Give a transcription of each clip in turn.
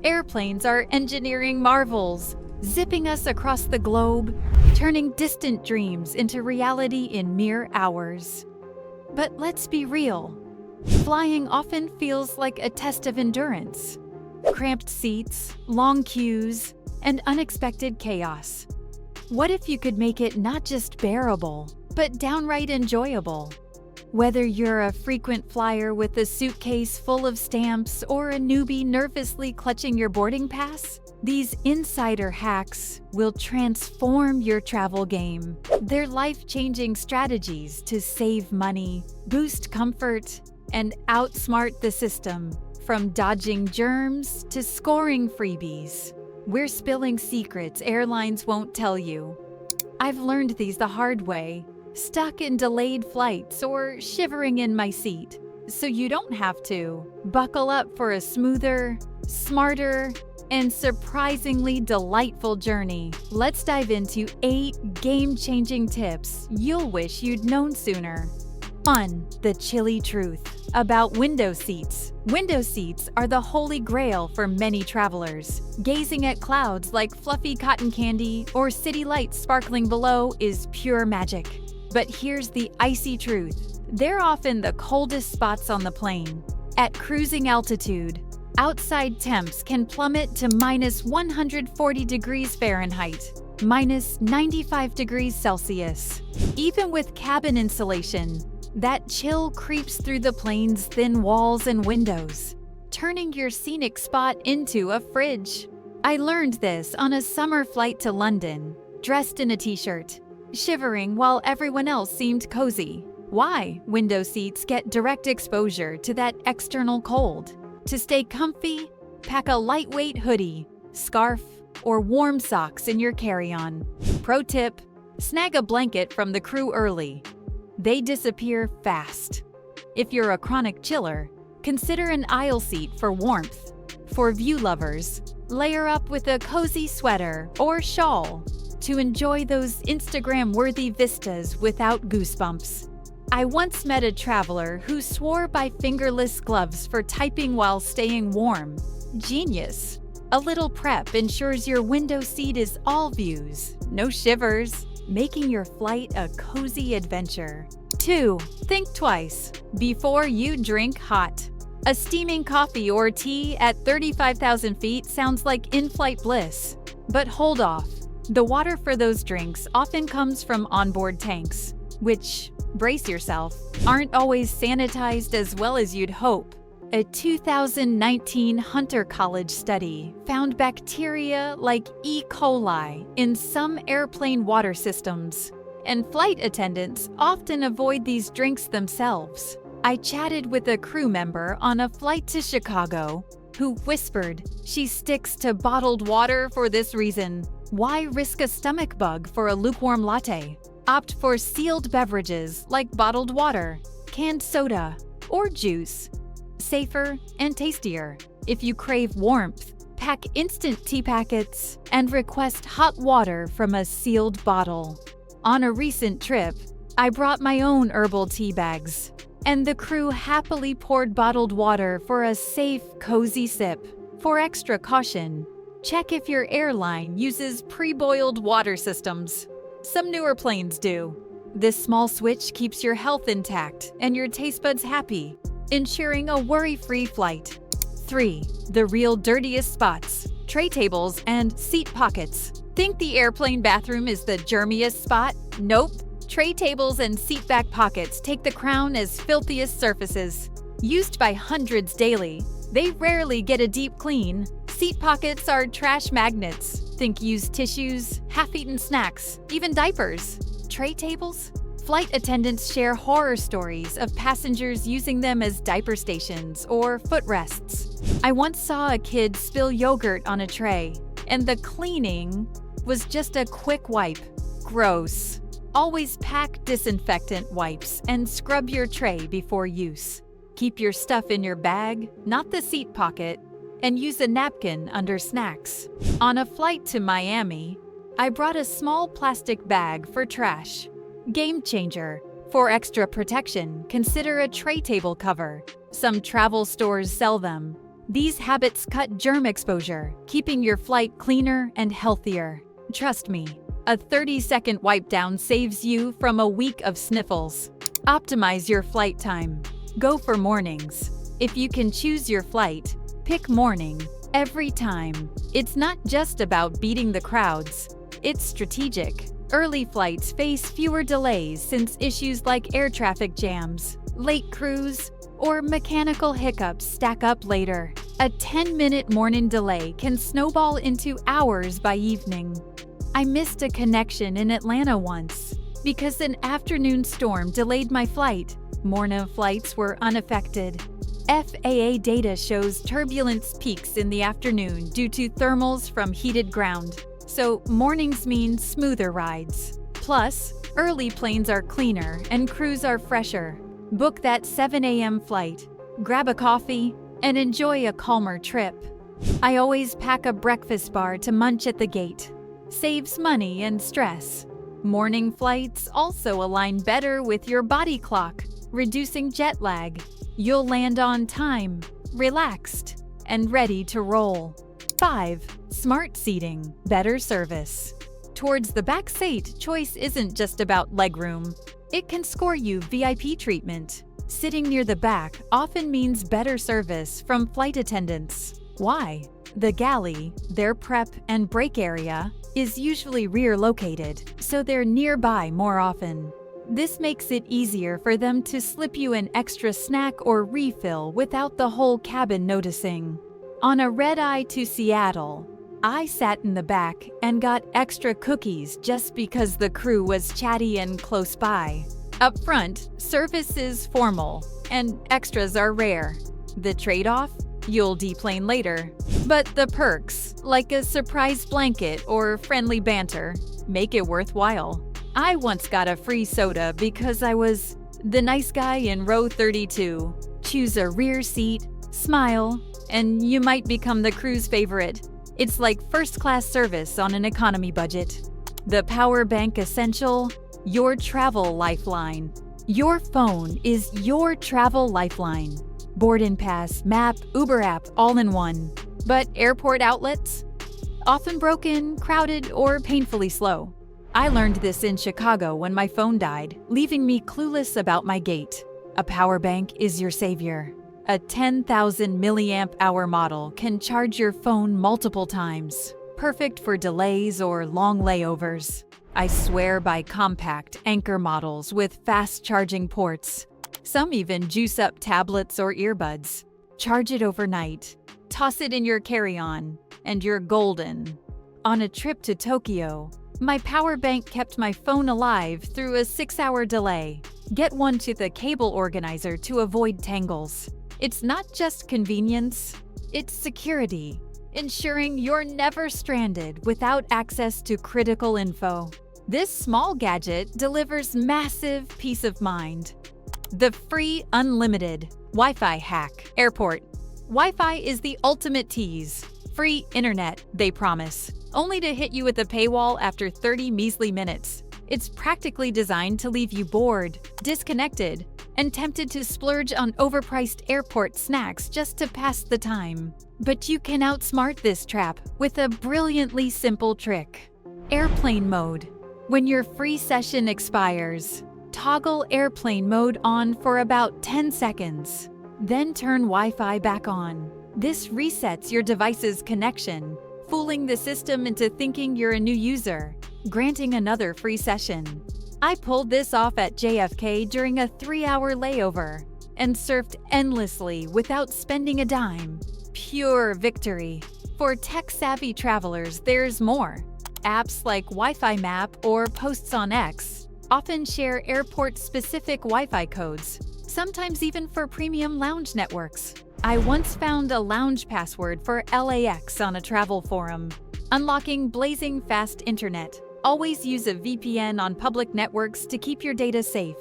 Airplanes are engineering marvels, zipping us across the globe, turning distant dreams into reality in mere hours. But let's be real. Flying often feels like a test of endurance. Cramped seats, long queues, and unexpected chaos. What if you could make it not just bearable, but downright enjoyable? Whether you're a frequent flyer with a suitcase full of stamps or a newbie nervously clutching your boarding pass, these insider hacks will transform your travel game. They're life-changing strategies to save money, boost comfort, and outsmart the system. From dodging germs to scoring freebies, we're spilling secrets airlines won't tell you. I've learned these the hard way, stuck in delayed flights or shivering in my seat. So you don't have to. Buckle up for a smoother, smarter, and surprisingly delightful journey. Let's dive into 8 game-changing tips you'll wish you'd known sooner. 1. The chilly truth about window seats. Window seats are the holy grail for many travelers. Gazing at clouds like fluffy cotton candy or city lights sparkling below is pure magic. But here's the icy truth. They're often the coldest spots on the plane. At cruising altitude, outside temps can plummet to minus 140 degrees Fahrenheit, minus 95 degrees Celsius. Even with cabin insulation, that chill creeps through the plane's thin walls and windows, turning your scenic spot into a fridge. I learned this on a summer flight to London, dressed in a t-shirt, shivering while everyone else seemed cozy. Why? Window seats get direct exposure to that external cold. To stay comfy, pack a lightweight hoodie, scarf, or warm socks in your carry-on. Pro tip: snag a blanket from the crew early. They disappear fast. If you're a chronic chiller, consider an aisle seat for warmth. For view lovers, layer up with a cozy sweater or shawl to enjoy those Instagram-worthy vistas without goosebumps. I once met a traveler who swore by fingerless gloves for typing while staying warm. Genius! A little prep ensures your window seat is all views, no shivers, making your flight a cozy adventure. 2. Think twice before you drink hot. A steaming coffee or tea at 35,000 feet sounds like in-flight bliss. But hold off. The water for those drinks often comes from onboard tanks, which, brace yourself, aren't always sanitized as well as you'd hope. A 2019 Hunter College study found bacteria like E. coli in some airplane water systems, and flight attendants often avoid these drinks themselves. I chatted with a crew member on a flight to Chicago who whispered she sticks to bottled water for this reason. Why risk a stomach bug for a lukewarm latte? Opt for sealed beverages like bottled water, canned soda, or juice. Safer and tastier. If you crave warmth, pack instant tea packets and request hot water from a sealed bottle. On a recent trip, I brought my own herbal tea bags, and the crew happily poured bottled water for a safe, cozy sip. For extra caution, check if your airline uses pre-boiled water systems. Some newer planes do. This small switch keeps your health intact and your taste buds happy, ensuring a worry-free flight. 3. The real dirtiest spots: tray tables and seat pockets. Think the airplane bathroom is the germiest spot? Nope. Tray tables and seat back pockets take the crown as filthiest surfaces. Used by hundreds daily, they rarely get a deep clean. Seat pockets are trash magnets. Think used tissues, half-eaten snacks, even diapers. Tray tables? Flight attendants share horror stories of passengers using them as diaper stations or footrests. I once saw a kid spill yogurt on a tray, and the cleaning was just a quick wipe. Gross. Always pack disinfectant wipes and scrub your tray before use. Keep your stuff in your bag, not the seat pocket, and use a napkin under snacks. On a flight to Miami, I brought a small plastic bag for trash. Game changer. For extra protection, consider a tray table cover. Some travel stores sell them. These habits cut germ exposure, keeping your flight cleaner and healthier. Trust me, a 30-second wipe down saves you from a week of sniffles. Optimize your flight time. Go for mornings. If you can choose your flight, pick morning every time. It's not just about beating the crowds, it's strategic. Early flights face fewer delays since issues like air traffic jams, late crews, or mechanical hiccups stack up later. A 10-minute morning delay can snowball into hours by evening. I missed a connection in Atlanta once because an afternoon storm delayed my flight. Morning flights were unaffected. FAA data shows turbulence peaks in the afternoon due to thermals from heated ground, so mornings mean smoother rides. Plus, early planes are cleaner and crews are fresher. Book that 7 a.m. flight, grab a coffee, and enjoy a calmer trip. I always pack a breakfast bar to munch at the gate. Saves money and stress. Morning flights also align better with your body clock, reducing jet lag. You'll land on time, relaxed, and ready to roll. 5. Smart seating, better service. Towards the back seat, choice isn't just about legroom. It can score you VIP treatment. Sitting near the back often means better service from flight attendants. Why? The galley, their prep and break area, is usually rear located, so they're nearby more often. This makes it easier for them to slip you an extra snack or refill without the whole cabin noticing. On a red-eye to Seattle, I sat in the back and got extra cookies just because the crew was chatty and close by. Up front, service is formal, and extras are rare. The trade-off? You'll deplane later. But the perks, like a surprise blanket or friendly banter, make it worthwhile. I once got a free soda because I was the nice guy in row 32. Choose a rear seat, smile, and you might become the crew's favorite. It's like first-class service on an economy budget. The Power Bank Essential, your travel lifeline. Your phone is your travel lifeline. Boarding pass, map, Uber app, all in one. But airport outlets? Often broken, crowded, or painfully slow. I learned this in Chicago when my phone died, leaving me clueless about my gate. A power bank is your savior. A 10,000 milliamp hour model can charge your phone multiple times, perfect for delays or long layovers. I swear by compact anchor models with fast charging ports. Some even juice up tablets or earbuds. Charge it overnight, toss it in your carry-on, and you're golden. On a trip to Tokyo, my power bank kept my phone alive through a 6-hour delay. Get one to the cable organizer to avoid tangles. It's not just convenience, it's security, ensuring you're never stranded without access to critical info. This small gadget delivers massive peace of mind. The free unlimited Wi-Fi hack. Airport. Wi-Fi is the ultimate tease. Free internet, they promise, only to hit you with a paywall after 30 measly minutes. It's practically designed to leave you bored, disconnected, and tempted to splurge on overpriced airport snacks just to pass the time. But you can outsmart this trap with a brilliantly simple trick. Airplane mode. When your free session expires, toggle airplane mode on for about 10 seconds. Then turn Wi-Fi back on. This resets your device's connection, fooling the system into thinking you're a new user, granting another free session. I pulled this off at JFK during a 3-hour layover and surfed endlessly without spending a dime. Pure victory. For tech-savvy travelers, there's more. Apps like Wi-Fi Map or Posts on X often share airport-specific Wi-Fi codes, sometimes even for premium lounge networks. I once found a lounge password for LAX on a travel forum. Unlocking blazing fast internet. Always use a VPN on public networks to keep your data safe.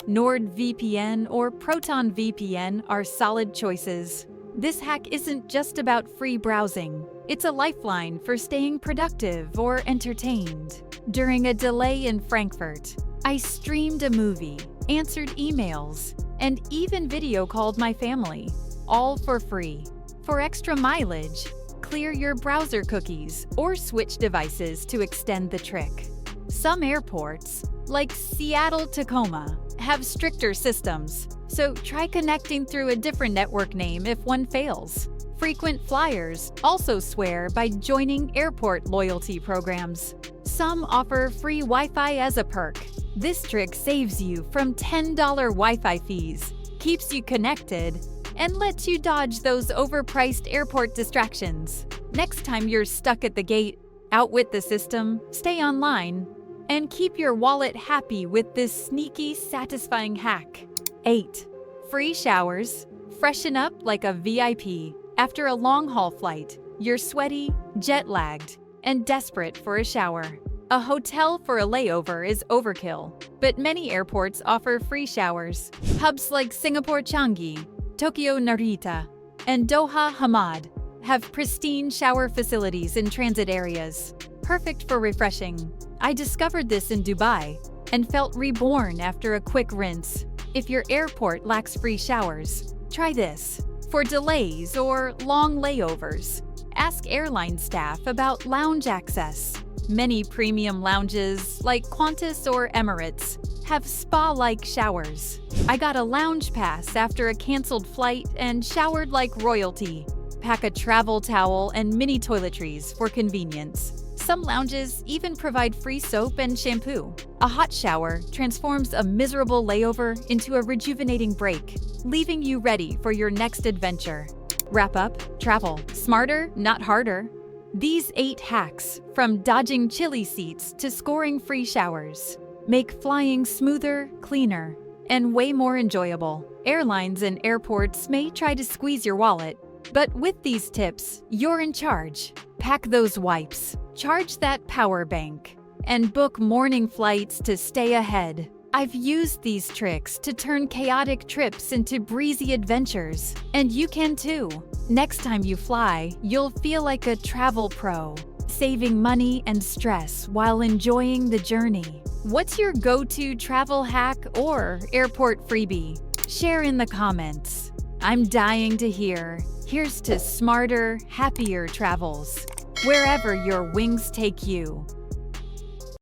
NordVPN or Proton VPN are solid choices. This hack isn't just about free browsing. It's a lifeline for staying productive or entertained. During a delay in Frankfurt, I streamed a movie, answered emails, and even video called my family, all for free. For extra mileage, clear your browser cookies or switch devices to extend the trick. Some airports, like Seattle-Tacoma, have stricter systems, so try connecting through a different network name if one fails. Frequent flyers also swear by joining airport loyalty programs. Some offer free Wi-Fi as a perk. This trick saves you from $10 Wi-Fi fees, keeps you connected, and lets you dodge those overpriced airport distractions. Next time you're stuck at the gate, outwit the system, stay online, and keep your wallet happy with this sneaky, satisfying hack. 8. Free showers. Freshen up like a VIP. After a long-haul flight, you're sweaty, jet-lagged, and desperate for a shower. A hotel for a layover is overkill, but many airports offer free showers. Hubs like Singapore Changi, Tokyo Narita, and Doha Hamad have pristine shower facilities in transit areas, perfect for refreshing. I discovered this in Dubai and felt reborn after a quick rinse. If your airport lacks free showers, try this. For delays or long layovers, ask airline staff about lounge access. Many premium lounges, like Qantas or Emirates, have spa-like showers. I got a lounge pass after a canceled flight and showered like royalty. Pack a travel towel and mini toiletries for convenience. Some lounges even provide free soap and shampoo. A hot shower transforms a miserable layover into a rejuvenating break, leaving you ready for your next adventure. Wrap up, travel smarter, not harder. These 8 hacks, from dodging chilly seats to scoring free showers, make flying smoother, cleaner, and way more enjoyable. Airlines and airports may try to squeeze your wallet, but with these tips, you're in charge. Pack those wipes, charge that power bank, and book morning flights to stay ahead. I've used these tricks to turn chaotic trips into breezy adventures, and you can too. Next time you fly, you'll feel like a travel pro, saving money and stress while enjoying the journey. What's your go-to travel hack or airport freebie? Share in the comments. I'm dying to hear. Here's to smarter, happier travels, wherever your wings take you.